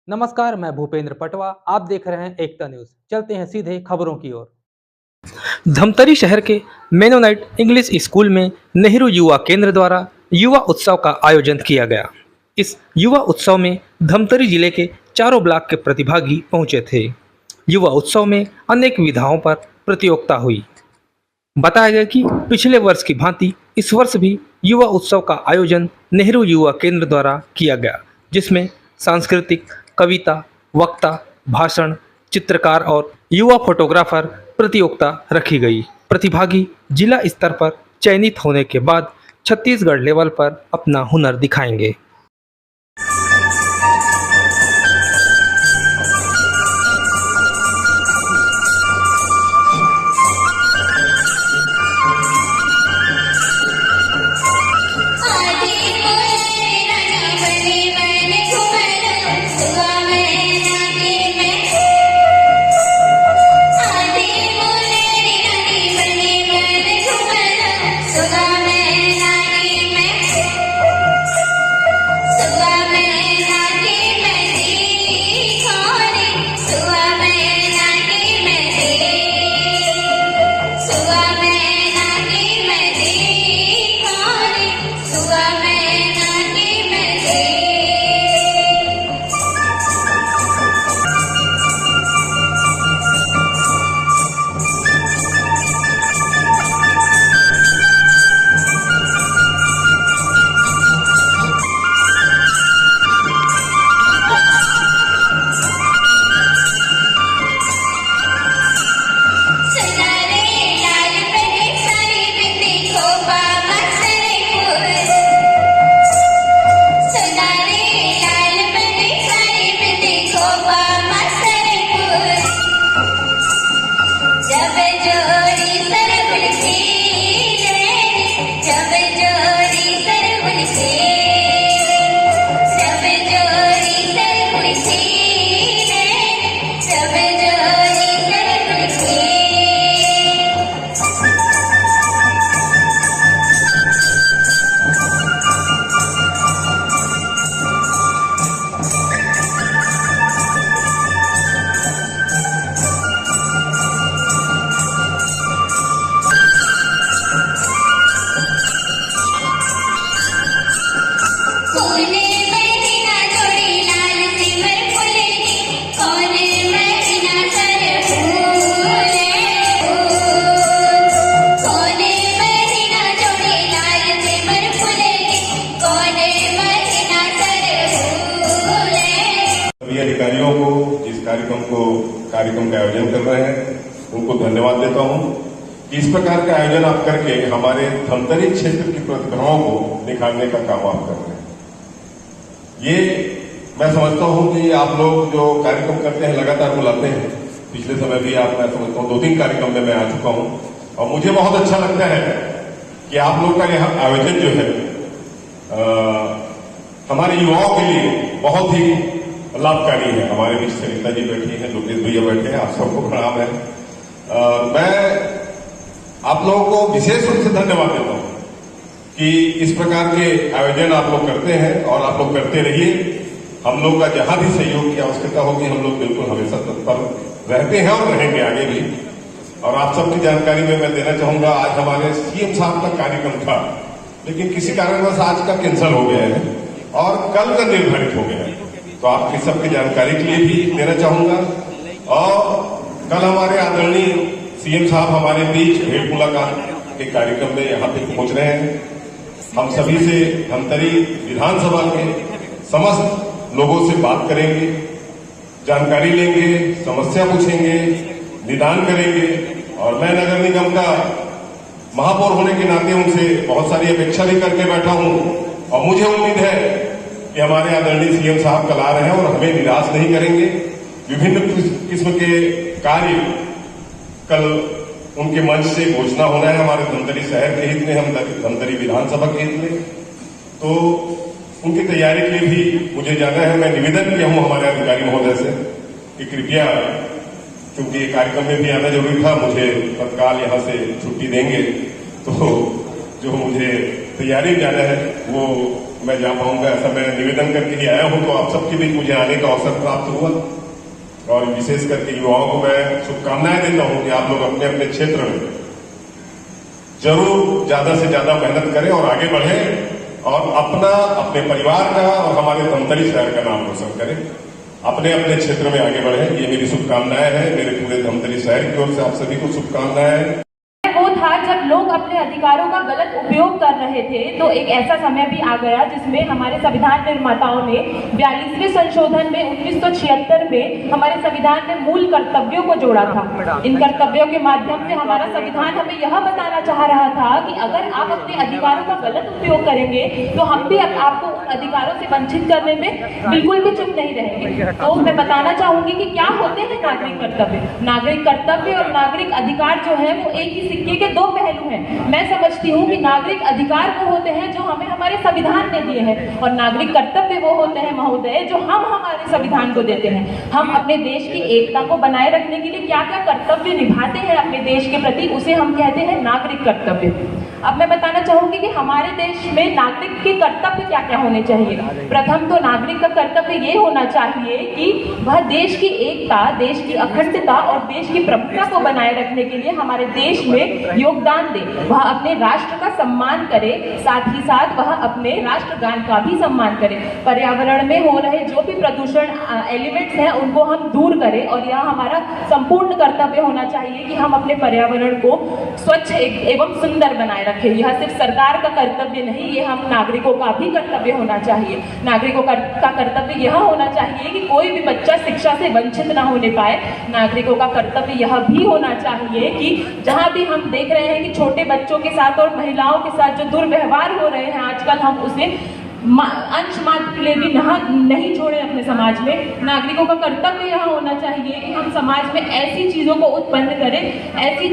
नमस्कार, मैं भूपेंद्र पटवा। आप देख रहे हैं एकता न्यूज। चलते हैं सीधे खबरों की ओर। धमतरी शहर के मेनोनाइट इंग्लिश स्कूल में नेहरू युवा केंद्र द्वारा युवा उत्सव का आयोजन किया गया। इस युवा उत्सव में धमतरी जिले के चारों ब्लॉक के प्रतिभागी पहुंचे थे। युवा उत्सव में अनेक विधाओं पर प्रतियोगिता हुई। बताया गया कि पिछले वर्ष की भांति इस वर्ष भी युवा उत्सव का आयोजन नेहरू युवा केंद्र द्वारा किया गया, जिसमें सांस्कृतिक, कविता, वक्ता, भाषण, चित्रकार और युवा फोटोग्राफर प्रतियोगिता रखी गई। प्रतिभागी जिला स्तर पर चयनित होने के बाद छत्तीसगढ़ लेवल पर अपना हुनर दिखाएंगे। अधिकारियों को जिस कार्यक्रम का आयोजन कर रहे हैं उनको धन्यवाद देता हूं कि इस प्रकार का आयोजन आप करके हमारे धमतरी क्षेत्र की प्रतिभाओं को निखारने का काम आप कर रहे हैं। ये मैं समझता हूं कि आप लोग जो कार्यक्रम करते हैं लगातार बुलाते हैं। पिछले समय भी आप, मैं समझता हूं 2-3 कार्यक्रम में मैं आ चुका हूं और मुझे बहुत अच्छा लगता है कि आप लोग का यह आयोजन जो है हमारे युवाओं के लिए बहुत ही लाभकारी है। हमारे बीच सरिता जी बैठी हैं, लोकेश भैया बैठे हैं, आप सबको प्रणाम है। मैं आप लोगों को विशेष रूप से धन्यवाद देता हूं कि इस प्रकार के आयोजन आप लोग करते हैं और आप लोग करते रहिए। हम लोग का जहां भी सहयोग की आवश्यकता होगी हम लोग बिल्कुल हमेशा तत्पर रहते हैं और रहेंगे आगे भी। और आप सबकी जानकारी में मैं देना चाहूंगा, आज हमारे सीएम साहब का कार्यक्रम था, लेकिन किसी कारणवश आज का कैंसिल हो गया है और कल का निर्धारित हो गया है, तो आपकी सबकी जानकारी के लिए भी देना चाहूंगा। और कल हमारे आदरणीय सीएम साहब हमारे बीच भेंट मुलाकात के कार्यक्रम में यहां पे पहुंच रहे हैं। हम सभी से धमतरी विधानसभा के समस्त लोगों से बात करेंगे, जानकारी लेंगे, समस्या पूछेंगे, निदान करेंगे। और मैं नगर निगम का महापौर होने के नाते उनसे बहुत सारी अपेक्षा भी करके बैठा हूं और मुझे उम्मीद है कि हमारे आदरणीय सीएम साहब कल आ रहे हैं और हमें निराश नहीं करेंगे। विभिन्न किस्म के कार्य कल उनके मंच से घोषणा होना है हमारे धमतरी शहर के हित में, हम धमतरी विधानसभा के हित में, तो उनकी तैयारी के लिए भी मुझे जाना है। मैं निवेदन किया हूं हमारे अधिकारी महोदय से कि कृपया, क्योंकि ये कार्यक्रम में भी आना जरूरी था, मुझे तत्काल यहां से छुट्टी देंगे तो जो मुझे तैयारी में जाना है वो मैं जा पाऊंगा ऐसा मैं निवेदन करके ही आया हूं, तो आप सबके बीच मुझे आने का अवसर प्राप्त हुआ और विशेष करके युवाओं को मैं शुभकामनाएं देता हूं कि आप लोग अपने अपने क्षेत्र में जरूर ज्यादा से ज्यादा मेहनत करें और आगे बढ़ें और अपना, अपने परिवार का और हमारे धमतरी शहर का नाम रोशन करें। अपने अपने क्षेत्र में आगे बढ़ें, ये मेरी शुभकामनाएं हैं। मेरे पूरे धमतरी शहर की ओर से आप सभी को शुभकामनाएं। वो था जब लोग अपने अधिकारों का गलत उपयोग कर रहे थे, तो एक ऐसा समय भी आ गया जिसमें हमारे संविधान निर्माताओं ने 42वें संशोधन में 1976 में हमारे संविधान में मूल कर्तव्यों को जोड़ा था। इन कर्तव्यों के माध्यम से हमारा संविधान हमें यह बताना चाह रहा था कि अगर आप अपने अधिकारों का गलत उपयोग करेंगे तो हम भी आपको उन अधिकारों से वंचित करने में बिल्कुल भी चुप नहीं रहेंगे। तो मैं बताना चाहूंगी कि क्या होते हैं नागरिक कर्तव्य। नागरिक कर्तव्य और नागरिक अधिकार जो है वो एक ही सिक्के के दो पहलू हैं। मैं समझती हूँ कि नागरिक अधिकार वो होते हैं जो हमें हमारे संविधान ने दिए हैं और नागरिक कर्तव्य वो होते हैं महोदय जो हम हमारे संविधान को देते हैं। हम अपने देश की एकता को बनाए रखने के लिए क्या क्या कर्तव्य निभाते हैं अपने देश के प्रति, उसे हम कहते हैं नागरिक कर्तव्य। अब मैं बताना चाहूंगी कि हमारे देश में नागरिक के कर्तव्य क्या क्या होने चाहिए। प्रथम तो नागरिक का कर्तव्य ये होना चाहिए कि वह देश की एकता, देश की अखंडता और देश की प्रभुता को बनाए रखने के लिए हमारे देश में योगदान दे। वह अपने राष्ट्र का सम्मान करे, साथ ही साथ वह अपने राष्ट्रगान का भी सम्मान करे। पर्यावरण में हो रहे जो भी प्रदूषण एलिमेंट्स हैं उनको हम दूर करें और यह हमारा संपूर्ण कर्तव्य होना चाहिए कि हम अपने पर्यावरण को स्वच्छ एवं सुंदर बनाए रखें। यह सिर्फ सरकार का कर्तव्य नहीं, ये हम नागरिकों का भी कर्तव्य होना चाहिए। नागरिकों का कर्तव्य यह होना चाहिए कि कोई भी बच्चा शिक्षा से वंचित ना होने पाए। नागरिकों का कर्तव्य यह भी होना चाहिए कि जहां भी हम देख रहे हैं कि छोटे बच्चों के साथ और महिलाओं के साथ जो दुर्व्यवहार हो रहे हैं आजकल, हम उसे अंश मात्र के लिए भी नहीं छोड़े अपने समाज में। नागरिकों का कर्तव्य यह होना चाहिए कि हम समाज में ऐसी चीजों को उत्पन्न करें, ऐसी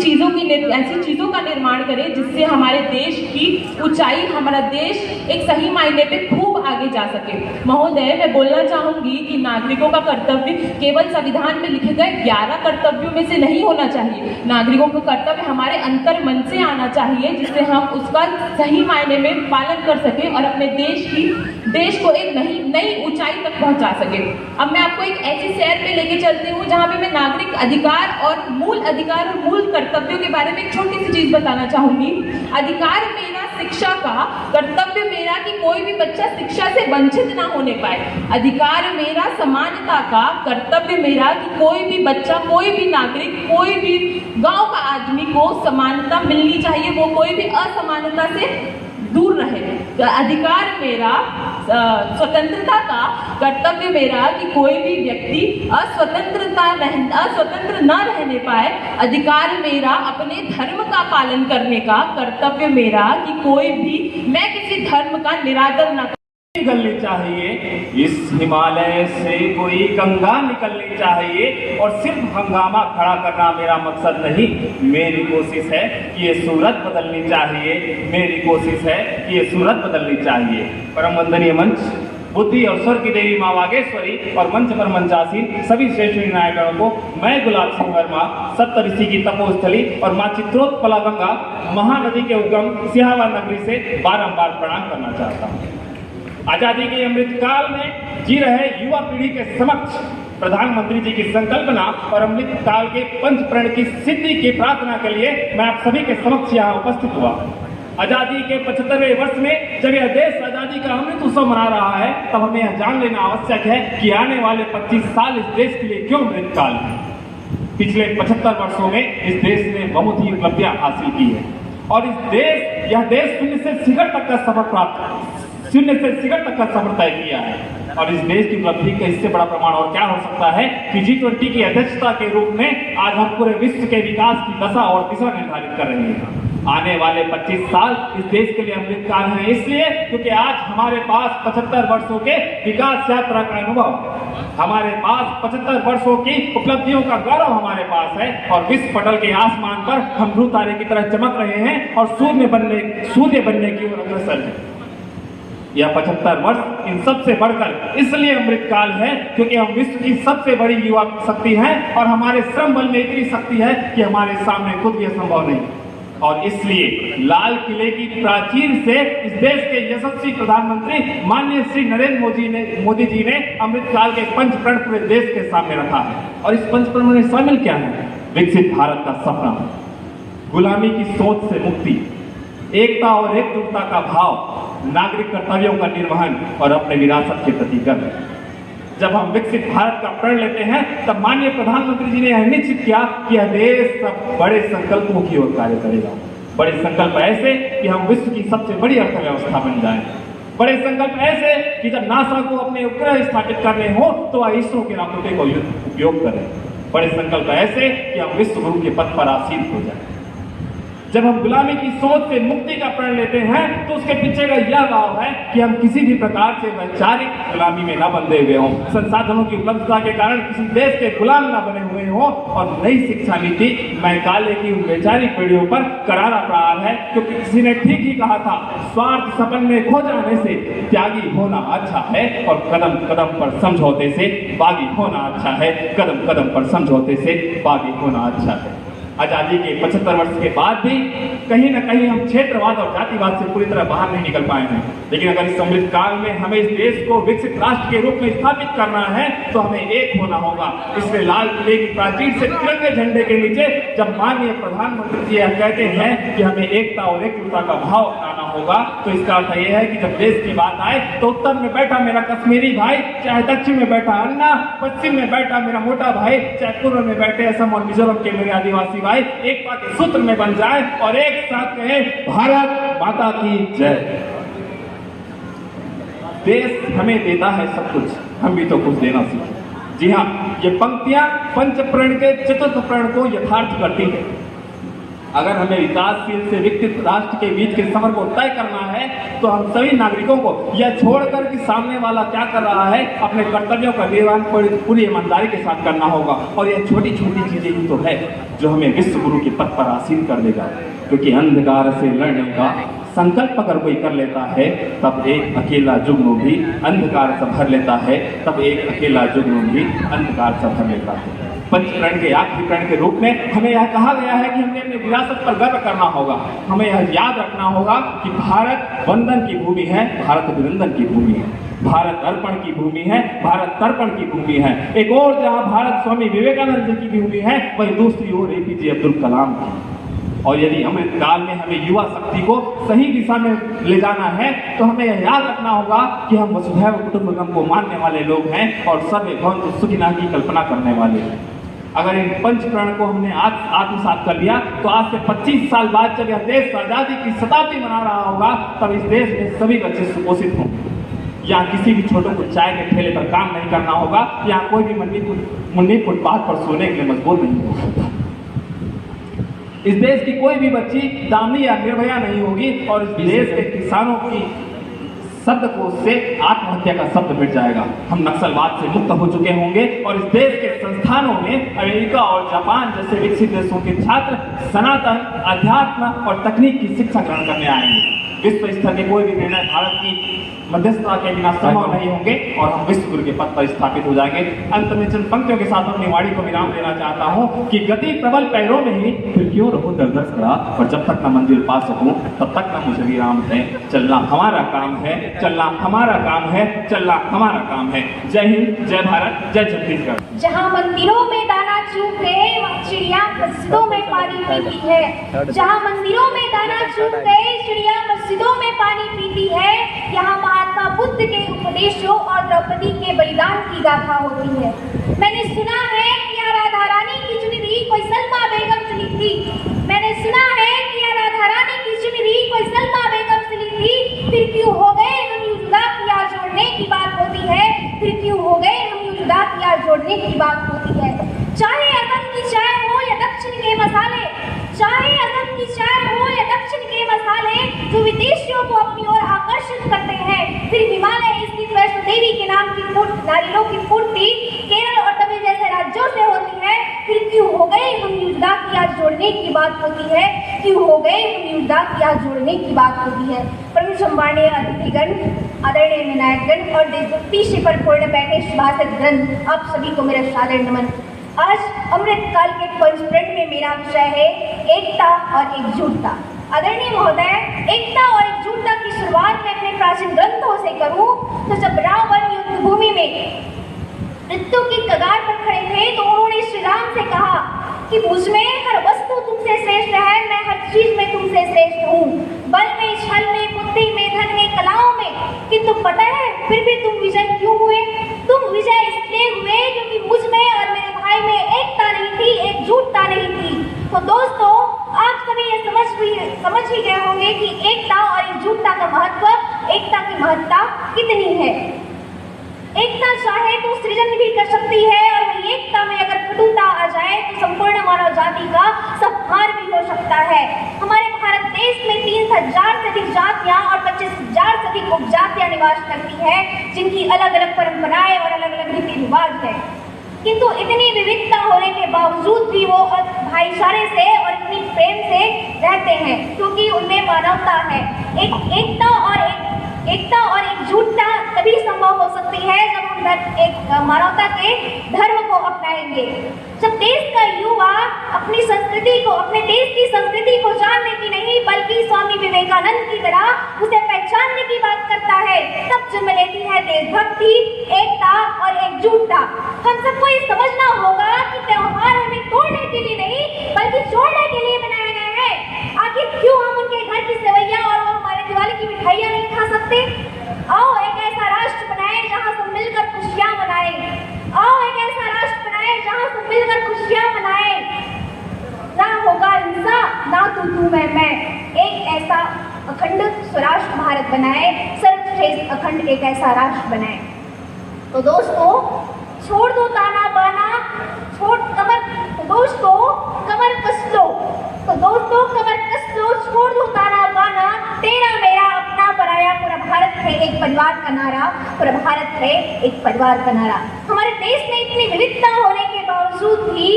चीजों का निर्माण करें जिससे हमारे देश की ऊंचाई, हमारा देश एक सही मायने पे खूब आगे जा सके। महोदय, मैं बोलना चाहूंगी कि नागरिकों का कर्तव्य केवल संविधान में लिखे गए 11 कर्तव्यों में से नहीं होना चाहिए। नागरिकों का कर्तव्य हमारे अंतर मन से आना चाहिए जिससे हम उसका सही मायने में पालन कर सके और अपने देश को एक नई ऊंचाई तक पहुंचा सके। अब मैं आपको एक ऐसी सैर पे लेके चलती हूँ जहाँ पे मैं नागरिक अधिकार और मूल कर्तव्यों के बारे में एक छोटी सी चीज बताना चाहूंगी। अधिकार मेरा शिक्षा का, कर्तव्य मेरा कि कोई भी बच्चा शिक्षा से वंचित ना होने पाए। अधिकार मेरा समानता का, कर्तव्य मेरा कि कोई भी बच्चा, कोई भी नागरिक, कोई भी गांव का आदमी को समानता मिलनी चाहिए, वो कोई भी असमानता से दूर रहे। अधिकार मेरा स्वतंत्रता का, कर्तव्य मेरा कि कोई भी व्यक्ति अस्वतंत्र न रहने पाए। अधिकार मेरा अपने धर्म का पालन करने का, कर्तव्य मेरा कि कोई भी, मैं किसी धर्म का निरादर न निकलनी चाहिए। इस हिमालय से कोई गंगा निकलनी चाहिए और सिर्फ हंगामा खड़ा करना मेरा मकसद नहीं। मेरी कोशिश है कि ये सूरत बदलनी चाहिए, मेरी कोशिश है कि ये सूरत बदलनी चाहिए। परम वंदनीय मंच, बुद्धि और स्वर की देवी माँ वागेश्वरी और मंच पर मंचासीन सभी श्रेष्ठ नायकों को मैं गुलाब सिंह वर्मा सप्तऋषि की तपोस्थली और माँ चित्रोत्पला गंगा महानदी के उगम सिहावा नगरी से बारंबार प्रणाम करना चाहता हूँ। आजादी के अमृत काल में जी रहे युवा पीढ़ी के समक्ष प्रधानमंत्री जी की संकल्पना और अमृत काल के पंच प्रण की सिद्धि की प्रार्थना के लिए मैं आप सभी के समक्ष यहाँ उपस्थित हुआ। आजादी के 75वें वर्ष में जब यह देश आजादी का अमृत उत्सव मना रहा है, तब हमें यह जान लेना आवश्यक है कि आने वाले 25 साल इस देश के लिए क्यों अमृत काल है। पिछले 75 वर्षों में इस देश ने बहुत ही उपलब्धियां हासिल की है और यह देश शून्य से शिखर तक का सफर तय किया है। और इस देश की उपलब्धि का इससे बड़ा प्रमाण और क्या हो सकता है कि G20 की अध्यक्षता के रूप में आज हम पूरे विश्व के विकास की दशा और दिशा निर्धारित कर रहे हैं। आने वाले 25 साल इस देश के लिए अमृत काल है, इसलिए क्योंकि आज हमारे पास 75 वर्षों के विकास यात्रा का अनुभव, हमारे पास 75 वर्षों की उपलब्धियों का गौरव हमारे पास है और विश्व पटल के आसमान पर हम ध्रुव तारे की तरह चमक रहे हैं और सूर्य बनने की ओर अग्रसर है। यह 75 वर्ष इन सबसे बढ़कर इसलिए अमृत काल है क्योंकि हम विश्व की सबसे बड़ी युवा शक्ति हैं और हमारे श्रम बल में इतनी शक्ति है कि हमारे सामने खुद यह संभव नहीं। और इसलिए लाल किले की प्राचीर से इस देश के यशस्वी प्रधानमंत्री माननीय श्री नरेंद्र मोदी जी ने अमृतकाल के पंचप्रण पूरे देश के सामने रखा है। और इस पंचप्रण में शामिल क्या है? विकसित भारत का सपना, गुलामी की सोच से मुक्ति, एकता और एकजुटता का भाव, नागरिक कर्तव्यों का निर्वहन और अपने विरासत के प्रति गर्व। जब हम विकसित भारत का प्रण लेते हैं तब माननीय प्रधानमंत्री जी ने यह निश्चित किया कि यह देश सब बड़े संकल्पों की ओर कार्य करेगा। बड़े संकल्प ऐसे कि हम विश्व की सबसे बड़ी अर्थव्यवस्था बन जाएं। बड़े संकल्प ऐसे कि जब नासा को अपने उपग्रह स्थापित करने हो तो वह इसरो के रॉकेटों को उपयोग करें। बड़े संकल्प ऐसे कि हम विश्व गुरु के पद पर आसीन हो जाएं। जब हम गुलामी की सोच से मुक्ति का प्रण लेते हैं तो उसके पीछे का यह भाव है कि हम किसी भी प्रकार से वैचारिक गुलामी में न बंधे हुए हों, संसाधनों की उपलब्धता के कारण किसी देश के गुलाम न बने हुए हों। और नई शिक्षा नीति मैकाले की उन वैचारिक पीढ़ियों पर करारा प्रहार है, क्योंकि किसी ने ठीक ही कहा था, स्वार्थ सपन में खो जाने से त्यागी होना अच्छा है और कदम कदम पर समझौते से बागी होना अच्छा है। कदम कदम पर समझौते से बागी होना अच्छा है। आजादी के 75 वर्ष के बाद भी कहीं न कहीं हम क्षेत्रवाद और जातिवाद से पूरी तरह बाहर नहीं निकल पाए हैं। लेकिन अगर इस अमृत काल में हमें इस देश को विकसित राष्ट्र के रूप में स्थापित करना है तो हमें एक होना होगा। इसलिए लाल किले की प्राचीर से तिरंगे झंडे के नीचे जब माननीय प्रधानमंत्री जी यह कहते हैं कि हमें एकता और एकजुटता का भाव अपनाना होगा, तो इसका अर्थ यह है कि जब देश की बात आए तो उत्तर में बैठा मेरा कश्मीरी भाई, चाहे दक्षिण में बैठा अन्ना, पश्चिम में बैठा मेरा मोटा भाई, चाहे पूर्व में बैठे असम और मिजोरम के मेरे आदिवासी भाई, एक बात के सूत्र में बन जाए और एक साथ कहे भारत माता की जय। देश हमें देता है सब कुछ, हम भी तो कुछ देना सीखें। जी हाँ, ये पंक्तियां पंचप्रण के चतुर्थ प्रण को यथार्थ करती है। अगर हमें विकासशील से विकसित राष्ट्र के बीच के सफर को तय करना है तो हम सभी नागरिकों को यह छोड़कर कि सामने वाला क्या कर रहा है, अपने कर्तव्यों का निर्वहन पूरी ईमानदारी के साथ करना होगा। और यह छोटी छोटी चीजें ही तो है जो हमें विश्व गुरु के पद पर आसीन कर देगा। क्योंकि अंधकार से लड़ने का संकल्प अगर कोई कर लेता है तब एक अकेला जुगनू भी अंधकार से भर लेता है, तब एक अकेला जुगनू भी अंधकार से भर लेता है। पंचप्रण के आखिरी प्रण के रूप में हमें यह कहा गया है कि हमें अपनी विरासत पर गर्व करना होगा। हमें यह याद रखना होगा कि भारत वंदन की भूमि है, भारत अभिनंदन की भूमि है, भारत अर्पण की भूमि है, भारत तर्पण की भूमि है। एक और जहां भारत स्वामी विवेकानंद जी की भूमि है, वहीं दूसरी ओर एपीजे अब्दुल कलाम की। और यदि अमृत काल में हमें युवा शक्ति को सही दिशा में ले जाना है तो हमें यह याद रखना होगा कि हम वसुधैव कुटुंबकम को मानने वाले लोग हैं और सर्वे भवन्तु सुखिनः की कल्पना करने वाले हैं। अगर इन पंचप्रण को हमने आज आत्मसात कर लिया तो आज से 25 साल बाद जब यह देश आजादी की शताब्दी मना रहा होगा तब इस देश में सभी बच्चे सुपोषित होंगे। यहाँ किसी भी छोटों को चाय के ठेले पर काम नहीं करना होगा, यहाँ कोई भी मुन्नी फुटपाथ पर सोने के लिए मजबूर नहीं होगा। इस देश की कोई भी बच्ची दामी या निर्भया नहीं होगी और इस देश के किसानों की शब्दकोश से आत्महत्या का शब्द मिट जाएगा। हम नक्सलवाद से मुक्त हो चुके होंगे और इस देश के संस्थानों में अमेरिका और जापान जैसे विकसित देशों के छात्र सनातन, अध्यात्म और तकनीक की शिक्षा ग्रहण करने आएंगे। विश्व स्तर के कोई भी निर्णय भारत की मध्यस्थता के बिना संभव नहीं होंगे और हम विश्व गुरु के पद पर स्थापित हो जाएंगे। अंत में चंद पंक्तियों के साथ अपनी वाणी को विराम देना चाहता हूँ कि गति प्रबल पैरों में ही फिर क्यों रहो दर खड़ा, और जब तक न मंजिल पा सकूं तब तक न मुझे विराम दें। चलना हमारा काम है, चलना हमारा काम है, चलना हमारा काम है। जय हिंद, जय भारत, जय छत्तीसगढ़। जहाँ मंदिरों में दाना चूक गए वहाँ चिड़िया मस्जिदों में पानी पीती है। जहाँ मंदिरों में दाना चूक गए चिड़िया मस्जिदों में पानी पीती है। यहाँ महात्मा बुद्ध के उपदेशों और द्रौपदी के बलिदान की गाथा होती है। मैंने सुना है कि यहाँ राधा रानी की चुनरी कोई सलमा बेगम से ली थी। मैंने सुना है कि यहाँ राधा रानी की चुनरी कोई सलमा बेगम से ली थी। फिर क्यों हो गए हम यूं जुदा किया जोड़ने की बात होती है। फिर क्यों हो गए हम यूं जुदा किया जोड़ने की बात होती है। चाहे असम की चाय हो या दक्षिण के मसाले, चाहे असम की चाय हो या दक्षिण के मसाले, जो विदेशियों को अपनी ओर आकर्षित करते हैं। फिर हिमालय स्थित वैष्णो देवी के नाम की नारियलों की पूर्ति केरल और तमिल जैसे राज्यों से होती है। फिर क्यों हो गए हम युद्धा किया जोड़ने की बात होती है। क्यों हो गए हम युद्धा किया जोड़ने की बात होती है। प्रमुख सम्मानीय अतिथिगण, आदरणीय विनायकगण और देशभक्ति शिखर पूर्ण बैठे सुभाषित ग्रंथ, आप सभी को मेरा सादर नमन। आज अमृतकाल के पंचप्रण में मेरा विषय है एकता और एकजुटता। आदरणीय महोदय, एकता और एकजुटता की शुरुआत मैं अपने प्राचीन ग्रंथों से करूं तो जब रावण युद्ध भूमि में मृत्यु की कगार पर खड़े थे तो उन्होंने श्री राम से कहा कि मुझ में हर वस्तु तुमसे श्रेष्ठ है, मैं हर चीज में तुमसे श्रेष्ठ हूँ, बल में, छल में, बुद्धि में, धन में, कलाओं में। किंतु पता है फिर भी तुम विजय क्यों हुए? तुम विजय इसलिए हुए क्योंकि मुझ में और मेरे भाई में एकता नहीं थी, एकजुटता नहीं थी। तो दोस्तों, आप सभी ये समझ ही गए होंगे कि एकता और एकजुटता का महत्व, एकता की महत्ता कितनी है। एकता चाहे तो सृजन भी कर सकती है और वही एकता में अगर कटुता आ जाए तो संपूर्ण मानव जाति का संहार भी हो सकता है। हमारे भारत देश में 30,000 से अधिक जातियां और 25,000 से अधिक उपजातियां निवास करती है, जिनकी अलग अलग परंपराएं और अलग अलग रीति रिवाज है। किंतु इतनी विविधता होने के बावजूद भी वो भाईचारे से और इतनी प्रेम से रहते हैं क्योंकि उनमें मानवता है। एकता और एकजुटता तभी संभव हो सकती है जब हम एक मानवता के धर्म को अपनाएंगे। जब देश का युवा अपनी संस्कृति को, अपने देश की संस्कृति को जानने की नहीं बल्कि स्वामी विवेकानंद की तरह उसे पहचानने की बात करता है, तब जन्म लेती है देशभक्ति, एकता और एकजुटता। हम सबको ये समझना होगा कि त्योहार हमें तोड़ने के लिए नहीं बल्कि जोड़ने के लिए बनाए गए हैं। आखिर क्यों हम उनके घर की सेवैयां और वो हमारे दिवाली की मिठाइयां नहीं खा सकते? आओ एक ऐसा राष्ट्र बनाएं जहां सब मिलकर खुशियां मनाएं। आओ एक ऐसा राष्ट्र बनाएं जहां सब मिलकर खुशियां मनाएं। ना होगा हिंसा, ना तू मैं। एक ऐसा अखंड स्वराष्ट्र भारत बनाए, सर्वश्रेष्ठ अखंड एक ऐसा राष्ट्र बनाए। तो दोस्तों, छोड़ दो ताना बाना, कमर कस लो। तो दोस्तों, कमर कस लो, छोड़ दो ताना बाना, तेरा मेरा अपना पराया, पूरा भारत है एक परिवार का नारा, पूरा भारत है एक परिवार का नारा। हमारे देश में इतनी विविधता होने के बावजूद भी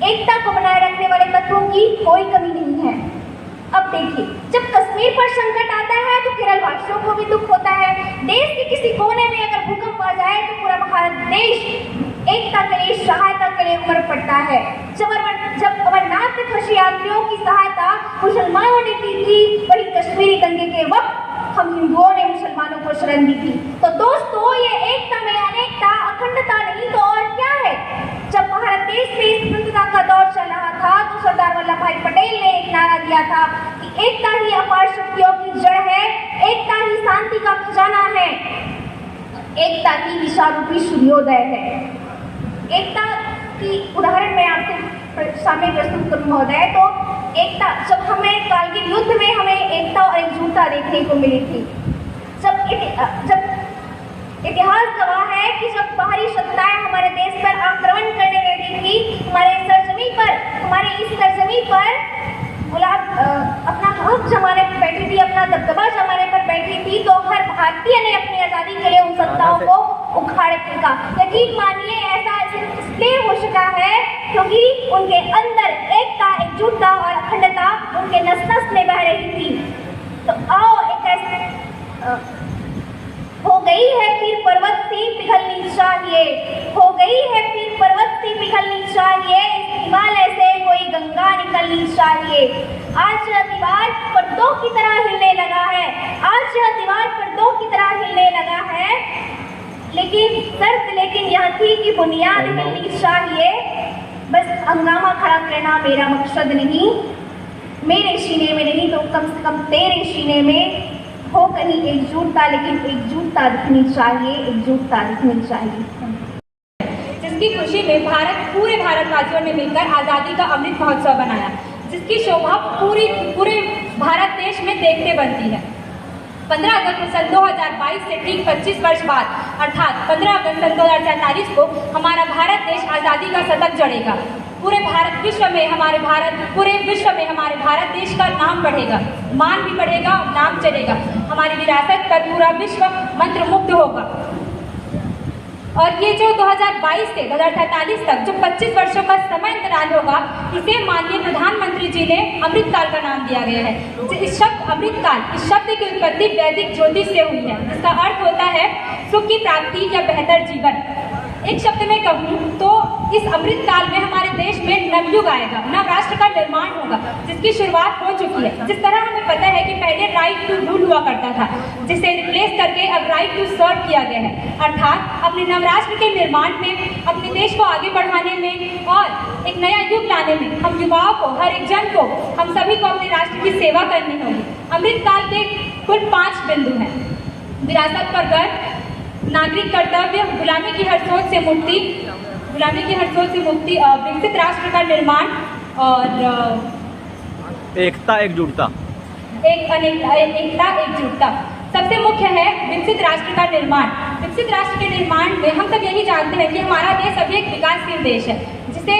एकता को बनाए रखने वाले तत्वों की कोई कमी नहीं है। अब देखिए, जब कश्मीर पर संकट आता है तो केरल वासियों को भी दुख होता है। देश के किसी कोने में अगर भूकंप आ जाए तो पूरा भारत देश एकता के लिए, सहायता के लिए उमड़ पड़ता है। जब अमरनाथ में फंसे यात्रियों की सहायता मुसलमानों ने की थी, वही कश्मीरी दंगे के वक्त हम हिंदुओं ने मुसलमानों को शरण दी थी। तो दोस्तों, ये एकता में अनेकता, अखंडता नहीं तो और क्या है? जब भारत देश में स्वतंत्रता का दौर चल रहा था तो सरदार वल्लभ भाई पटेल ने एक नारा दिया था कि एकता ही अपार शक्तियों की जड़ है, एकता ही शांति का खजाना है, एकता ही दिशा रूपी सूर्योदय है। एकता की उदाहरण मैं आपके सामने प्रस्तुत करूं महोदय। तो एकता, जब हमें कारगिल युद्ध में हमें एकता और एकजुटता देखने को मिली थी। जब इतिहास गवाह है कि जब बाहरी सत्ताएं हमारे देश पर आक्रमण करने लगी थी, हमारे इस सरजमी पर अपना हक जमाने पर बैठी थी, अपना दबदबा जमाने पर बैठी थी, तो हर भारतीय ने अपनी आजादी के लिए उन सत्ताओं को उखाड़ फेंका। यकीन मानिए, ऐसा इसलिए हो सका है क्योंकि उनके अंदर एकता, एकजुटता और अखंडता उनके नस-नस में बह रही थी। तो आओ एक ऐसे हो गई है फिर पर्वत सी पिघलनी चाहिए, हो गई है फिर पर्वत सी पिघलनी चाहिए, इस हिमालय से कोई गंगा निकलनी चाहिए। आज यह दीवार पर्दों की तरह हिलने लगा है, आज यह दीवार पर्दों की तरह हिलने लगा है, लेकिन यह थी कि बुनियाद मिलनी चाहिए। बस हंगामा खड़ा करना मेरा मकसद नहीं, मेरे सीने में नहीं तो कम से कम तेरे सीने में हो कहीं एकजुटता, लेकिन एकजुटता दिखनी चाहिए, एकजुटता दिखनी चाहिए। जिसकी खुशी में पूरे भारतवासियों ने मिलकर आज़ादी का अमृत महोत्सव बनाया, जिसकी शोभा पूरे भारत देश में देखते बनती है। 15 अगस्त सन 2022 से ठीक 25 वर्ष बाद अर्थात 15 अगस्त सन 2047 को हमारा भारत देश आज़ादी का शतक जड़ेगा। पूरे विश्व में हमारे भारत देश का नाम बढ़ेगा, मान भी बढ़ेगा, नाम चलेगा। हमारी विरासत पर पूरा विश्व मंत्रमुग्ध होगा। और ये जो 2022 से 2048 तक जो 25 वर्षों का समय अंतराल होगा, इसे माननीय प्रधानमंत्री जी ने अमृतकाल का नाम दिया गया है। इस शब्द अमृतकाल, इस शब्द की उत्पत्ति वैदिक ज्योतिष से हुई है, जिसका अर्थ होता है सुख की प्राप्ति या बेहतर जीवन। एक शब्द में कहूँ तो इस अमृत काल में हमारे देश में नवयुग आएगा, नव राष्ट्र का निर्माण होगा, जिसकी शुरुआत हो चुकी है। जिस तरह हमें पता है कि पहले राइट टू रूल हुआ करता था, जिसे रिप्लेस करके अब राइट टू सर्व किया गया है, अर्थात अपने नवराष्ट्र के निर्माण में, अपने देश को आगे बढ़ाने में और एक नया युग लाने में हम युवाओं को, हर एक जन को, हम सभी को अपने राष्ट्र की सेवा करनी होगी। अमृत काल के कुल 5 बिंदु हैं: विरासत पर गर्व, नागरिक कर्तव्य, गुलामी की हर सोच से मुक्ति, विकसित राष्ट्र का निर्माण और एकता एकजुटता। एकता एकजुटता। सबसे मुख्य है विकसित राष्ट्र का निर्माण। विकसित राष्ट्र के निर्माण में हम सब यही जानते हैं कि हमारा देश अभी एक विकासशील देश है, जिसे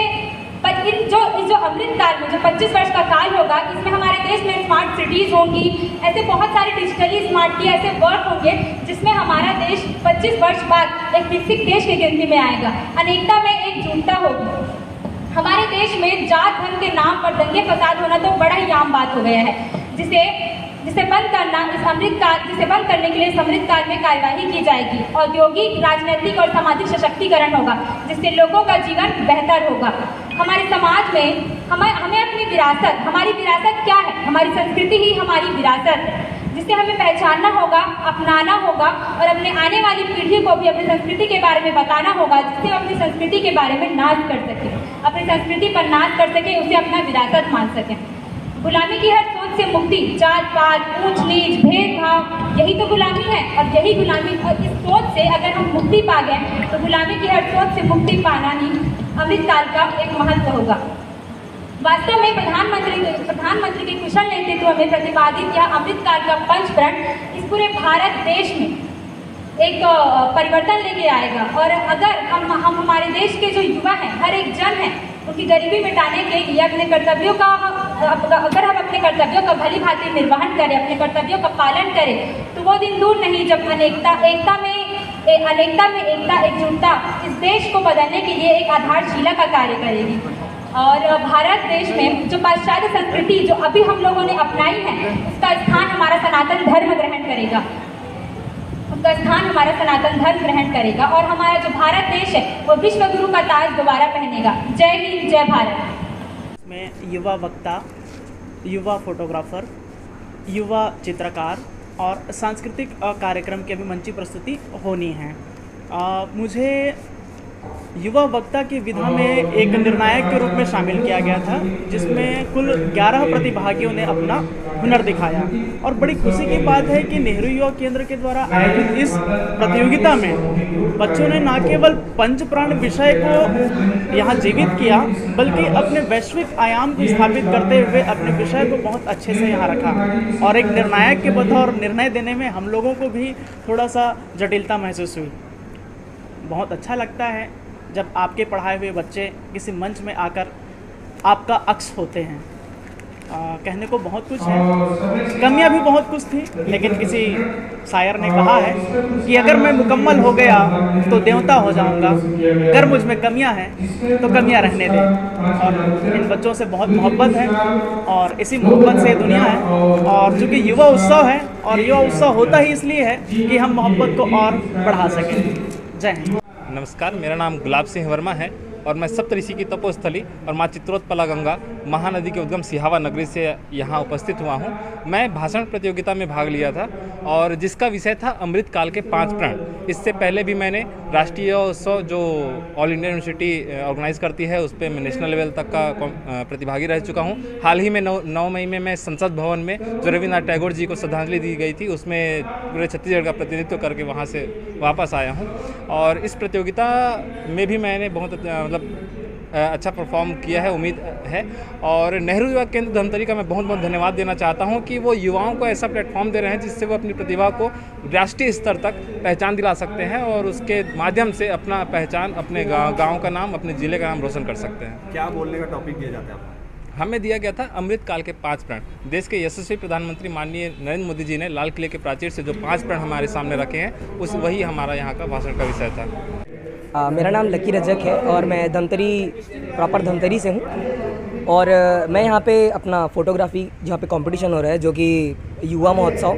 जो अमृत काल में जो 25 वर्ष का काल होगा, इसमें हमारे देश में स्मार्ट सिटीज होंगी, ऐसे बहुत सारे डिजिटली स्मार्ट की ऐसे वर्क होंगे जिसमें हमारा देश 25 वर्ष बाद एक विकसित देश की गिनती में आएगा। अनेकता में एकजुटता होगी। हमारे देश में जात धर्म के नाम पर दंगे फसाद होना तो बड़ा ही आम बात हो गया है, जिसे बंद करने के लिए इस अमृत काल में कार्यवाही की जाएगी। औद्योगिक, राजनीतिक और सामाजिक सशक्तिकरण होगा, जिससे लोगों का जीवन बेहतर होगा। हमारे समाज में हमें अपनी विरासत, हमारी विरासत क्या है? हमारी संस्कृति ही हमारी विरासत है, जिसे हमें पहचानना होगा, अपनाना होगा और अपने आने वाली पीढ़ी को भी अपनी संस्कृति के बारे में बताना होगा, जिससे हम अपनी संस्कृति के बारे में नाज कर सकें, अपनी संस्कृति पर नाज कर सकें, उसे अपना विरासत मान सकें। गुलामी की हर सोच से मुक्ति, जात पात, ऊंच नीच, भेदभाव, यही तो गुलामी है। और यही गुलामी, और इस सोच से अगर हम मुक्ति पा गए तो गुलामी की हर सोच से मुक्ति पाना ही अमृत काल का एक महत्व होगा। वास्तव में प्रधानमंत्री के कुशल नेतृत्व में प्रतिपादित यह अमृत काल का पंचप्रण इस पूरे भारत देश में एक परिवर्तन लेके आएगा। और अगर हम हमारे देश के जो युवा हैं, हर एक जन है, उनकी गरीबी मिटाने के लिए अपने कर्तव्यों का, अगर हम अपने कर्तव्यों का भली भांति निर्वहन करें, अपने कर्तव्यों का पालन करें, तो वो दिन दूर नहीं जब अनेकता में एकता एकजुटता इस देश को बदलने के लिए एक आधारशिला का कार्य करेगी। और भारत देश में जो पाश्चात्य संस्कृति जो अभी हम लोगों ने अपनाई है, उसका स्थान हमारा सनातन धर्म ग्रहण करेगा, और हमारा जो भारत देश है वो विश्व गुरु का ताज दोबारा पहनेगा। जय हिंद, जय भारत। में युवा वक्ता, युवा फोटोग्राफर, युवा चित्रकार और सांस्कृतिक कार्यक्रम की अभी मंची प्रस्तुति होनी है। मुझे युवा वक्ता की विधा में एक निर्णायक के रूप में शामिल किया गया था, जिसमें कुल 11 प्रतिभागियों ने अपना हुनर दिखाया। और बड़ी खुशी की बात है कि नेहरू युवा केंद्र के द्वारा आयोजित इस प्रतियोगिता में बच्चों ने न केवल पंचप्राण विषय को यहाँ जीवित किया, बल्कि अपने वैश्विक आयाम को स्थापित करते हुए अपने विषय को बहुत अच्छे से यहाँ रखा। और एक निर्णायक के बतौर निर्णय देने में हम लोगों को भी थोड़ा सा जटिलता महसूस हुई। बहुत अच्छा लगता है जब आपके पढ़ाए हुए बच्चे किसी मंच में आकर आपका अक्स होते हैं। कहने को बहुत कुछ है, कमियां भी बहुत कुछ थी, लेकिन किसी शायर ने कहा है कि अगर मैं मुकम्मल हो गया तो देवता हो जाऊंगा, अगर मुझ में कमियां हैं तो कमियां रहने दें। और इन बच्चों से बहुत मोहब्बत है और इसी मोहब्बत से दुनिया है। और चूँकि युवा उत्सव है, और युवा उत्सव होता ही इसलिए है कि हम मोहब्बत को और बढ़ा सकें। जय हिंद। नमस्कार, मेरा नाम गुलाब सिंह वर्मा है और मैं सप्तऋषि की तपोस्थली और माँ चित्रोत्पला गंगा महानदी के उद्गम सिहावा नगरी से यहाँ उपस्थित हुआ हूँ। मैं भाषण प्रतियोगिता में भाग लिया था और जिसका विषय था अमृत काल के 5 प्रण। इससे पहले भी मैंने राष्ट्रीय उत्सव जो ऑल इंडिया यूनिवर्सिटी ऑर्गेनाइज करती है उस पर मैं नेशनल लेवल तक का प्रतिभागी रह चुका हूँ। हाल ही में 9 मई में मैं संसद भवन में जो रविन्द्रनाथ टैगोर जी को श्रद्धांजलि दी गई थी उसमें पूरे छत्तीसगढ़ का प्रतिनिधित्व करके वहाँ से वापस आया हूँ। और इस प्रतियोगिता में भी मैंने बहुत अच्छा परफॉर्म किया है, उम्मीद है। और नेहरू युवा केंद्र धमतरी का मैं बहुत बहुत धन्यवाद देना चाहता हूं कि वो युवाओं को ऐसा प्लेटफॉर्म दे रहे हैं जिससे वो अपनी प्रतिभा को राष्ट्रीय स्तर तक पहचान दिला सकते हैं और उसके माध्यम से अपना पहचान, अपने गाँव का नाम, अपने ज़िले का नाम रोशन कर सकते हैं। क्या बोलने का टॉपिक दिया जाता है? हमें दिया गया था अमृत काल के 5 प्रण। देश के यशस्वी प्रधानमंत्री माननीय नरेंद्र मोदी जी ने लाल किले के प्राचीर से जो 5 प्रण हमारे सामने रखे हैं वही हमारा यहाँ का भाषण का विषय था। मेरा नाम लकी रजक है और मैं धमतरी प्रॉपर धमतरी से हूँ। और मैं यहाँ पे अपना फ़ोटोग्राफ़ी जहाँ पे कंपटीशन हो रहा है जो कि युवा महोत्सव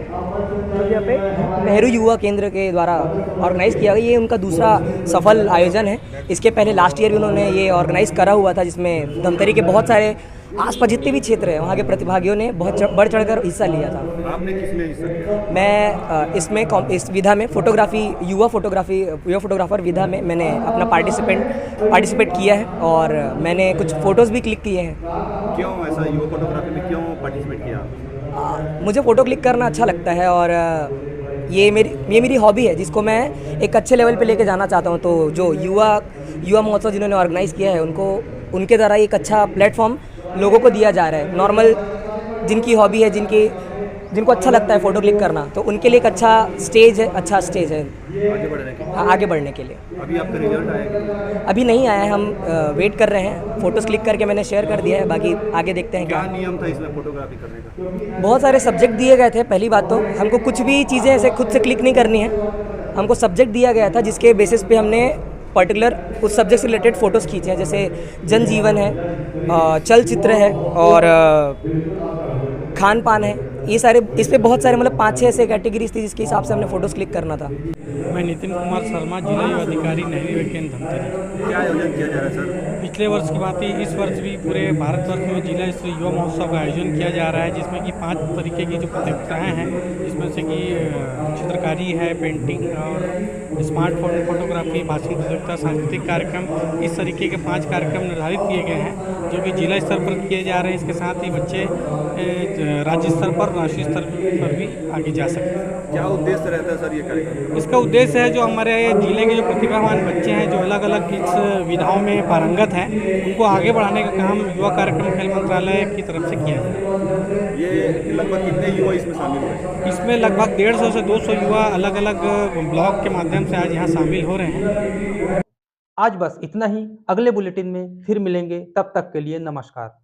जो यहाँ पे नेहरू युवा केंद्र के द्वारा ऑर्गेनाइज़ किया गया, ये उनका दूसरा सफल आयोजन है। इसके पहले लास्ट ईयर भी उन्होंने ये ऑर्गेनाइज़ करा हुआ था, जिसमें धमतरी के बहुत सारे आसपास जितने भी क्षेत्र हैं वहाँ के प्रतिभागियों ने बहुत बढ़ चढ़कर हिस्सा लिया था। आपने किसमें हिस्सा लिया? मैं इस विधा में युवा फोटोग्राफर विधा में मैंने अपना पार्टिसिपेट किया है और मैंने कुछ फ़ोटोज़ भी क्लिक किए हैं। क्यों ऐसा युवा फोटोग्राफी में क्यों पार्टिसिपेट किया? मुझे फ़ोटो क्लिक करना अच्छा लगता है और ये मेरी हॉबी है जिसको मैं एक अच्छे लेवल पे लेके जाना चाहता हूँ। तो जो युवा महोत्सव जिन्होंने ऑर्गेनाइज़ किया है उनके द्वारा एक अच्छा प्लेटफॉर्म लोगों को दिया जा रहा है। नॉर्मल जिनकी हॉबी है, जिनको अच्छा लगता है फ़ोटो क्लिक करना, तो उनके लिए एक अच्छा स्टेज है आगे बढ़ने के लिए। अभी आपका रिजल्ट आया? अभी नहीं आया है, हम वेट कर रहे हैं। फ़ोटोज़ क्लिक करके मैंने शेयर कर दिया है, बाकी आगे देखते हैं क्या नियम था इसमें फोटोग्राफी करने का? बहुत सारे सब्जेक्ट दिए गए थे। पहली बात तो हमको कुछ भी चीज़ें ऐसे खुद से क्लिक नहीं करनी है, हमको सब्जेक्ट दिया गया था जिसके बेसिस पे हमने पर्टिकुलर उस सब्जेक्ट से रिलेटेड फ़ोटोज़ खींचे हैं। जैसे जनजीवन है, चलचित्र है और खान पान है। ये सारे इस पे बहुत सारे मतलब 5-6 ऐसे कैटेगरीज थी जिसके हिसाब से हमने फ़ोटोज़ क्लिक करना था। मैं नितिन कुमार शर्मा, जिला युवा अधिकारी नेहरू युवा केंद्र धमतरी। क्या आयोजन किया जा रहा है सर? पिछले वर्ष की बात ही इस वर्ष भी पूरे भारतवर्ष में जिला स्तरीय युवा महोत्सव का आयोजन किया जा रहा है, जिसमें कि 5 तरीके की जो प्रतियोगिताएँ हैं, जिसमें से कि चित्रकारी है, पेंटिंग और स्मार्टफोन फोटोग्राफी, भाषण प्रतियोगिता, सांस्कृतिक कार्यक्रम, इस तरीके के 5 कार्यक्रम निर्धारित किए गए हैं जो कि जिला स्तर पर किए जा रहे हैं। इसके साथ ही बच्चे राज्य स्तर पर, राष्ट्रीय स्तर पर भी आगे जा सकते हैं। क्या उद्देश्य रहता है सर ये कार्यक्रम? इसका उद्देश्य है जो हमारे जिले के जो प्रतिभावान बच्चे हैं जो अलग अलग इस विधाओं में पारंगत हैं, उनको आगे बढ़ाने का काम युवा कार्यक्रम खेल मंत्रालय की तरफ से किया जाए। ये लगभग कितने युवा इसमें शामिल हुए? इसमें लगभग 150 से 200 युवा अलग अलग ब्लॉग के माध्यम से आज यहाँ शामिल हो रहे हैं। आज बस इतना ही। अगले बुलेटिन में फिर मिलेंगे, तब तक के लिए नमस्कार।